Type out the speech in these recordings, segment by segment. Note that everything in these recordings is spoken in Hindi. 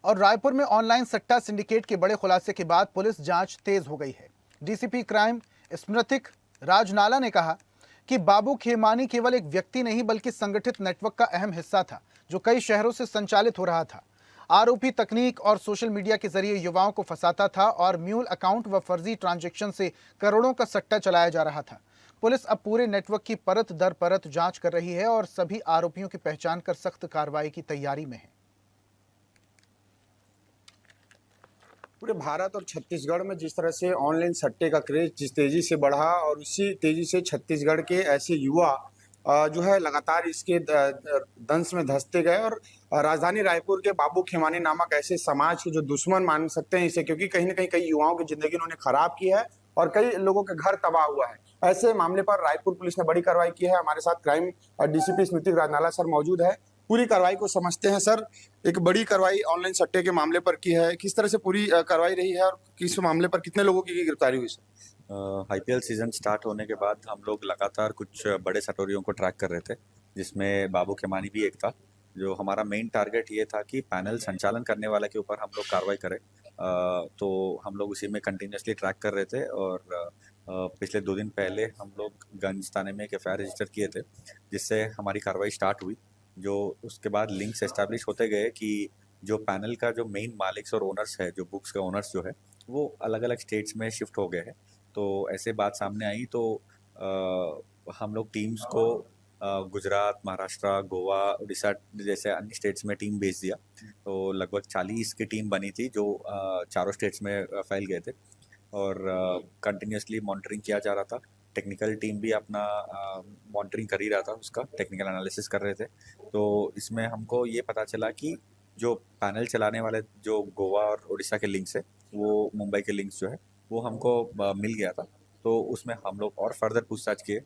और रायपुर में ऑनलाइन सट्टा सिंडिकेट के बड़े खुलासे के बाद पुलिस जांच तेज हो गई है। डीसीपी क्राइम स्मृतिक राजनाला ने कहा कि बाबू खेमानी केवल एक व्यक्ति नहीं बल्कि संगठित नेटवर्क का अहम हिस्सा था जो कई शहरों से संचालित हो रहा था। आरोपी तकनीक और सोशल मीडिया के जरिए युवाओं को फंसाता था और म्यूल अकाउंट व फर्जी ट्रांजैक्शन से करोड़ों का सट्टा चलाया जा रहा था। पुलिस अब पूरे नेटवर्क की परत दर परत जांच कर रही है और सभी आरोपियों की पहचान कर सख्त कार्रवाई की तैयारी में है। पूरे भारत और छत्तीसगढ़ में जिस तरह से ऑनलाइन सट्टे का क्रेज जिस तेजी से बढ़ा और उसी तेजी से छत्तीसगढ़ के ऐसे युवा जो है लगातार इसके दंश में धंसते गए और राजधानी रायपुर के बाबू खेमानी नामक ऐसे समाज के जो दुश्मन मान सकते हैं इसे, क्योंकि कहीं ना कहीं कई युवाओं की जिंदगी उन्होंने खराब की है और कई लोगों के घर तबाह हुआ है। ऐसे मामले पर रायपुर पुलिस ने बड़ी कार्रवाई की है। हमारे साथ क्राइम डीसीपी स्मृतिक राजनाला सर मौजूद है। पूरी कार्रवाई को समझते हैं सर। एक बड़ी कार्रवाई ऑनलाइन सट्टे के मामले पर की है, किस तरह से पूरी कार्रवाई रही है और किस मामले पर कितने लोगों की गिरफ्तारी हुई सर? आईपीएल सीजन स्टार्ट होने के बाद हम लोग लगातार कुछ बड़े सटोरियों को ट्रैक कर रहे थे, जिसमें बाबू खेमानी भी एक था। जो हमारा मेन टारगेट ये था कि पैनल संचालन करने वाले के ऊपर हम लोग कार्रवाई करें। तो हम लोग उसी में कंटिन्यूसली ट्रैक कर रहे थे और पिछले 2 दिन पहले हम लोग गंज थाने में एक एफआईआर रजिस्टर किए थे, जिससे हमारी कार्रवाई स्टार्ट हुई। जो उसके बाद लिंक्स एस्टैब्लिश होते गए कि जो पैनल का जो मेन मालिक्स और ओनर्स है, जो बुक्स के ओनर्स जो है, वो अलग अलग स्टेट्स में शिफ्ट हो गए हैं। तो ऐसे बात सामने आई तो हम लोग टीम्स को गुजरात, महाराष्ट्र, गोवा, उड़ीसा जैसे अन्य स्टेट्स में टीम भेज दिया। तो लगभग 40 की टीम बनी थी जो चारों स्टेट्स में फैल गए थे और कंटिन्यूसली मॉनिटरिंग किया जा रहा था। टेक्निकल टीम भी अपना मॉनिटरिंग कर ही रहा था, उसका टेक्निकल एनालिसिस कर रहे थे। तो इसमें हमको ये पता चला कि जो पैनल चलाने वाले जो गोवा और उड़ीसा के लिंक्स है, वो मुंबई के लिंक्स जो है वो हमको मिल गया था। तो उसमें हम लोग और फर्दर पूछताछ किए।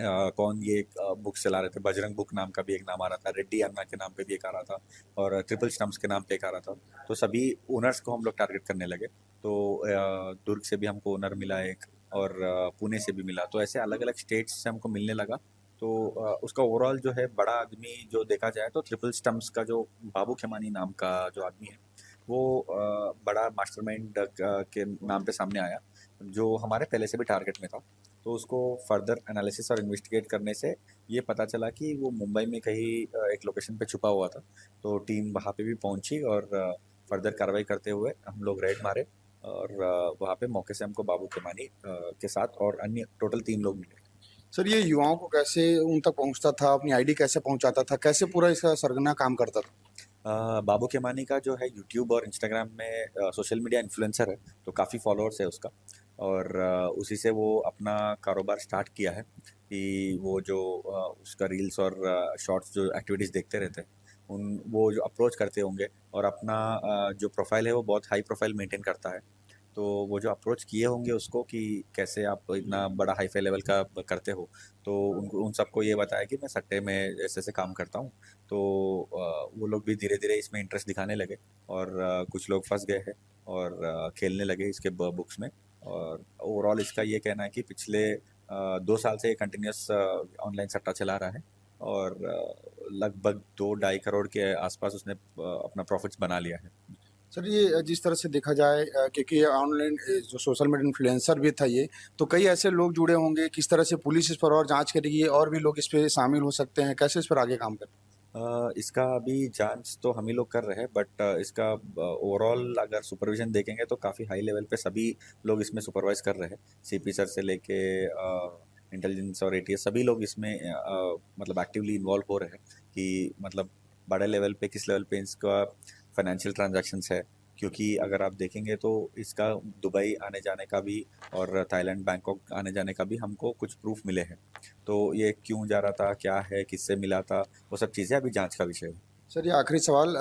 कौन ये बुक्स चला रहे थे। बजरंग बुक नाम का भी एक नाम आ रहा था, रेड्डी अन्ना के नाम पे भी एक आ रहा था और ट्रिपल स्टम्प्स के नाम पे एक आ रहा था। तो सभी ओनर्स को हम लोग टारगेट करने लगे। तो दुर्ग से भी हमको ओनर मिला एक और पुणे से भी मिला। तो ऐसे अलग अलग स्टेट्स से हमको मिलने लगा। तो उसका ओवरऑल जो है बड़ा आदमी जो देखा जाए तो ट्रिपल स्टम्प्स का जो बाबू खेमानी नाम का जो आदमी है वो बड़ा मास्टरमाइंड के नाम पे सामने आया, जो हमारे पहले से भी टारगेट में था। तो उसको फर्दर एनालिसिस और इन्वेस्टिगेट करने से ये पता चला कि वो मुंबई में कहीं एक लोकेशन पे छुपा हुआ था। तो टीम वहाँ पे भी पहुँची और फर्दर कार्रवाई करते हुए हम लोग रेड मारे और वहाँ पे मौके से हमको बाबू खेमानी के साथ और अन्य टोटल 3 लोग मिले। सर ये युवाओं को कैसे उन तक पहुंचता था, अपनी आईडी कैसे पहुंचाता था, कैसे पूरा इसका सरगना काम करता था? बाबू खेमानी का जो है यूट्यूब और इंस्टाग्राम में सोशल मीडिया इन्फ्लुएंसर है, तो काफ़ी फॉलोअर्स है उसका और उसी से वो अपना कारोबार स्टार्ट किया है कि वो जो उसका रील्स और शॉर्ट्स जो एक्टिविटीज़ देखते रहते हैं उन वो जो अप्रोच करते होंगे और अपना जो प्रोफाइल है वो बहुत हाई प्रोफाइल मेंटेन करता है। तो वो जो अप्रोच किए होंगे उसको कि कैसे आप इतना बड़ा हाई फाई लेवल का करते हो, तो उनको उन सबको ये बताया कि मैं सट्टे में ऐसे ऐसे काम करता हूँ। तो वो लोग भी धीरे धीरे इसमें इंटरेस्ट दिखाने लगे और कुछ लोग फंस गए हैं और खेलने लगे इसके बुक्स में। और ओवरऑल इसका ये कहना है कि पिछले 2 साल से ये कंटिन्यूस ऑनलाइन सट्टा चला रहा है और लगभग 2-2.5 करोड़ के आसपास उसने अपना प्रॉफिट्स बना लिया है। सर ये जिस तरह से देखा जाए क्योंकि ये ऑनलाइन जो सोशल मीडिया इन्फ्लुएंसर भी था ये, तो कई ऐसे लोग जुड़े होंगे, किस तरह से पुलिस इस पर और जांच करेगी और भी लोग इस पे शामिल हो सकते हैं, कैसे इस पर आगे काम करें? इसका अभी जांच तो हम ही लोग कर रहे हैं, बट इसका ओवरऑल अगर सुपरविजन देखेंगे तो काफ़ी हाई लेवल पे सभी लोग इसमें सुपरवाइज कर रहे हैं। सीपी सर से लेके इंटेलिजेंस और एटीएस सभी लोग इसमें मतलब एक्टिवली इन्वॉल्व हो रहे हैं कि मतलब बड़े लेवल पे किस लेवल पे इसका फाइनेंशियल ट्रांजैक्शंस है। क्योंकि अगर आप देखेंगे तो इसका दुबई आने जाने का भी और थाईलैंड, बैंकॉक आने जाने का भी हमको कुछ प्रूफ मिले हैं। तो ये क्यों जा रहा था, क्या है, किससे मिला था, वो सब चीज़ें अभी जांच का विषय है। सर ये आखिरी सवाल,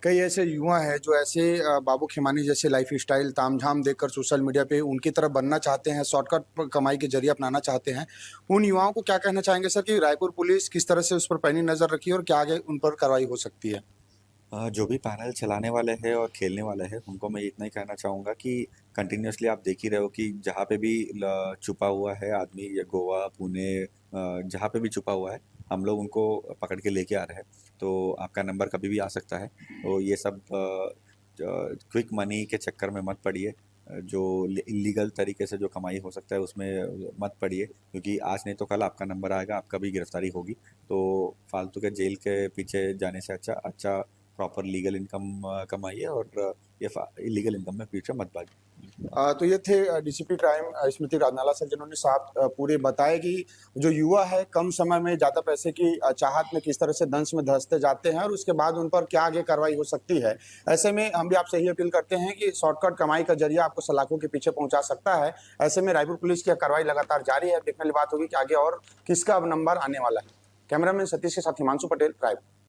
कई ऐसे युवा हैं जो ऐसे बाबू खेमानी जैसे लाइफ स्टाइल तामझाम देखकर सोशल मीडिया पे उनकी तरह बनना चाहते हैं, शॉर्टकट कमाई के जरिए अपनाना चाहते हैं। उन युवाओं को क्या कहना चाहेंगे सर कि रायपुर पुलिस किस तरह से उस पर पैनी नज़र रखी है और क्या आगे उन पर कार्रवाई हो सकती है? जो भी पैनल चलाने वाले हैं और खेलने वाले हैं उनको मैं इतना ही कहना चाहूँगा कि कंटिन्यूसली आप देख ही रहे हो कि जहाँ पे भी छुपा हुआ है आदमी, या गोवा, पुणे, जहाँ पे भी छुपा हुआ है हम लोग उनको पकड़ के लेके आ रहे हैं। तो आपका नंबर कभी भी आ सकता है। तो ये सब क्विक मनी के चक्कर में मत पड़िए। जो इलीगल तरीके से जो कमाई हो सकता है उसमें मत पड़िए, क्योंकि आज नहीं तो कल आपका नंबर आएगा, आपका भी गिरफ्तारी होगी। तो फालतू के जेल के पीछे जाने से अच्छा प्रॉपर लीगल इनकम कमाइए, और ये इलीगल इनकम में पीछे मत भागिए। तो ये थे डीसीपी क्राइम स्मृति राजनाला सर, जिन्होंने साफ पूरे बताया कि जो युवा है कम समय में ज्यादा पैसे की चाहत में किस तरह से दंश में धंसते जाते हैं और उसके बाद उन पर क्या आगे कार्रवाई हो सकती है। ऐसे में हम भी आपसे यही अपील करते हैं कि शॉर्टकट कमाई का जरिया आपको सलाखों के पीछे पहुंचा सकता है। ऐसे में रायपुर पुलिस की कार्रवाई लगातार जारी है। देखने वाली बात होगी कि आगे और किसका अब नंबर आने वाला है। कैमरामैन सतीश के साथ हिमांशु पटेल, रायपुर।